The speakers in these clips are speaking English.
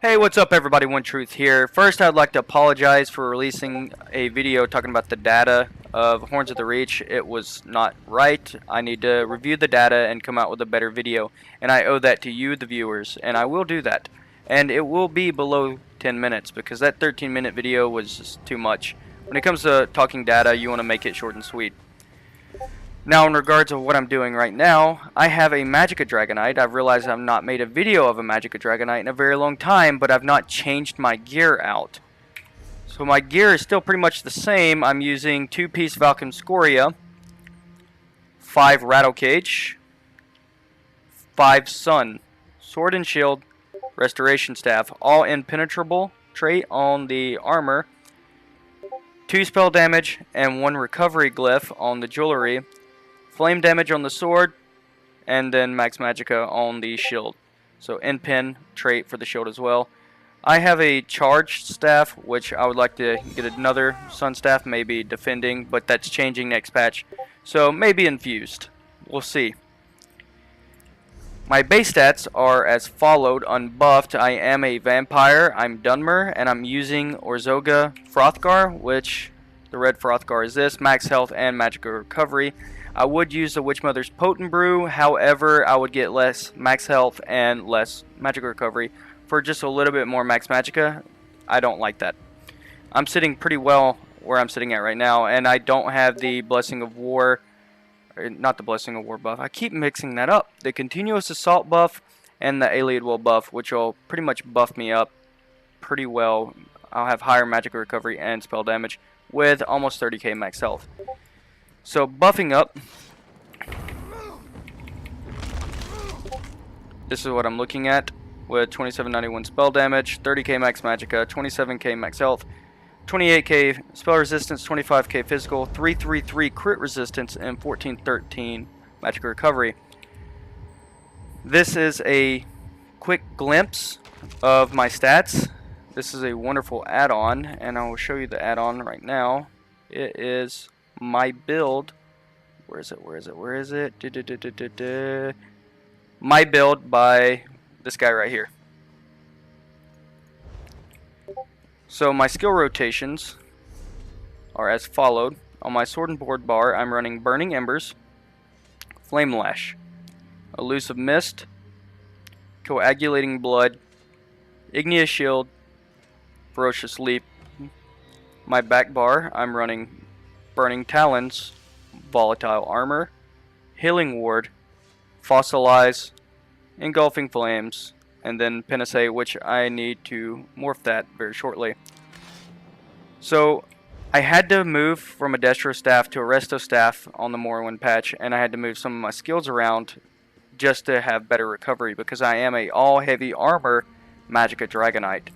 Hey, what's up everybody, One Truth here. First, I'd like to apologize for releasing a video talking about the data of Horns of the Reach. It was not right. I need to review the data and come out with a better video, and I owe that to you, the viewers, and I will do that. And it will be below 10 minutes, because that 13-minute video was just too much. When it comes to talking data, you want to make it short and sweet. Now, in regards to what I'm doing right now, I have a Magicka Dragonite. I've realized I've not made a video of a Magicka Dragonite in a very long time, but I've not changed my gear out. So my gear is still pretty much the same. I'm using 2-piece Valken Skoria, 5 Rattlecage, 5 Sun, Sword and Shield, Restoration Staff, all impenetrable trait on the armor, 2 spell damage, and 1 recovery glyph on the jewelry, flame damage on the sword, and then max magicka on the shield. So Impen trait for the shield as well. I have a charged staff, which I would like to get another sun staff, maybe defending, but that's changing next patch. So maybe infused. We'll see. My base stats are as followed, unbuffed. I am a vampire, I'm Dunmer, and I'm using Orzorgo Frothgar, which the red Frothgar is this, max health and magicka recovery. I would use the Witch Mother's Potent Brew, however, I would get less max health and less magic recovery for just a little bit more max magicka. I don't like that. I'm sitting pretty well where I'm sitting at right now, and I don't have the Blessing of War, not the Blessing of War buff. I keep mixing that up. The Continuous Assault buff and the Alien Will buff, which will pretty much buff me up pretty well. I'll have higher magic recovery and spell damage with almost 30k max health. So buffing up, this is what I'm looking at with 2791 spell damage, 30k max magicka, 27k max health, 28k spell resistance, 25k physical, 333 crit resistance, and 1413 magic recovery. This is a quick glimpse of my stats. This is a wonderful add-on, and I will show you the add-on right now. It is my build. Where is it? My build by this guy right here. So my skill rotations are as followed. On my sword and board bar, I'm running Burning Embers, Flame Lash, Elusive Mist, Coagulating Blood, Igneous Shield, Ferocious Leap. My back bar, I'm running Burning Talons, Volatile Armor, Healing Ward, Fossilize, Engulfing Flames, and then Apprentice, which I need to morph that very shortly. So I had to move from a Destro staff to a Resto staff on the Morrowind patch, and I had to move some of my skills around just to have better recovery, because I am a all heavy armor Magicka Dragonite.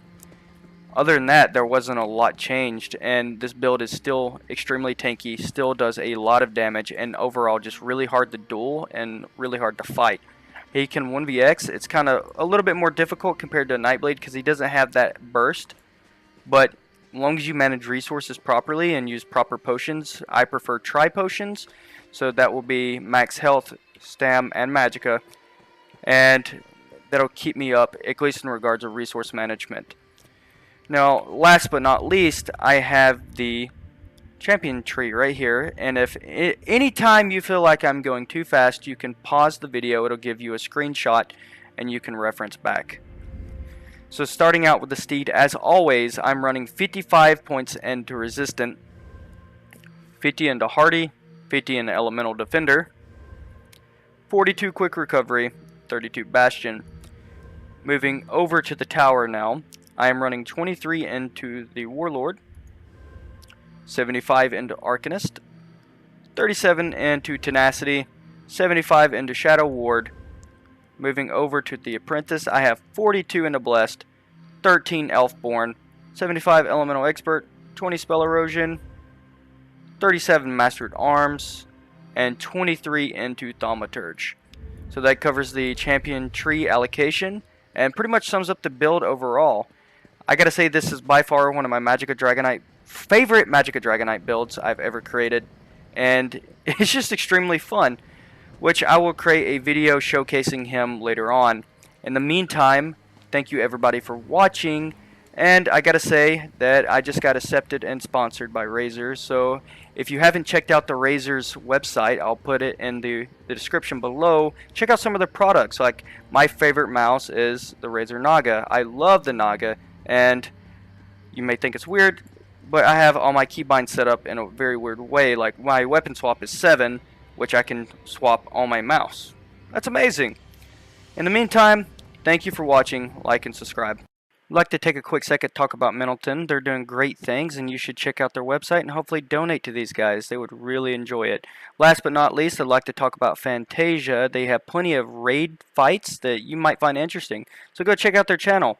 Other than that, there wasn't a lot changed, and this build is still extremely tanky, still does a lot of damage, and overall just really hard to duel and really hard to fight. He can 1vx, it's kind of a little bit more difficult compared to Nightblade because he doesn't have that burst, but as long as you manage resources properly and use proper potions, I prefer tri-potions, so that will be max health, stam, and magicka, and that'll keep me up, at least in regards of resource management. Now, last but not least, I have the champion tree right here, and if anytime you feel like I'm going too fast, you can pause the video. It'll give you a screenshot and you can reference back. So starting out with the steed, as always, I'm running 55 points into resistant, 50 into hardy, 50 into elemental defender, 42 quick recovery, 32 bastion. Moving over to the tower now, I am running 23 into the Warlord, 75 into Arcanist, 37 into Tenacity, 75 into Shadow Ward. Moving over to the Apprentice, I have 42 into Blessed, 13 Elfborn, 75 Elemental Expert, 20 Spell Erosion, 37 Master at Arms, and 23 into Thaumaturge. So that covers the champion tree allocation and pretty much sums up the build overall. I gotta say, this is by far one of my favorite Magicka Dragonite builds I've ever created, and it's just extremely fun, which I will create a video showcasing him later on. In the meantime, Thank you everybody for watching. And I gotta say that I just got accepted and sponsored by Razer. So if you haven't checked out the Razer's website, I'll put it in the description below. Check out some of their products. Like, my favorite mouse is the Razer Naga. I love the Naga, and you may think it's weird, but I have all my keybinds set up in a very weird way. Like, my weapon swap is 7, which I can swap on my mouse. That's amazing. In the meantime, thank you for watching. Like and subscribe. I'd like to take a quick second to talk about Middleton. They're doing great things, and you should check out their website and hopefully donate to these guys. They would really enjoy it. Last but not least, I'd like to talk about Fantasia. They have plenty of raid fights that you might find interesting, so go check out their channel.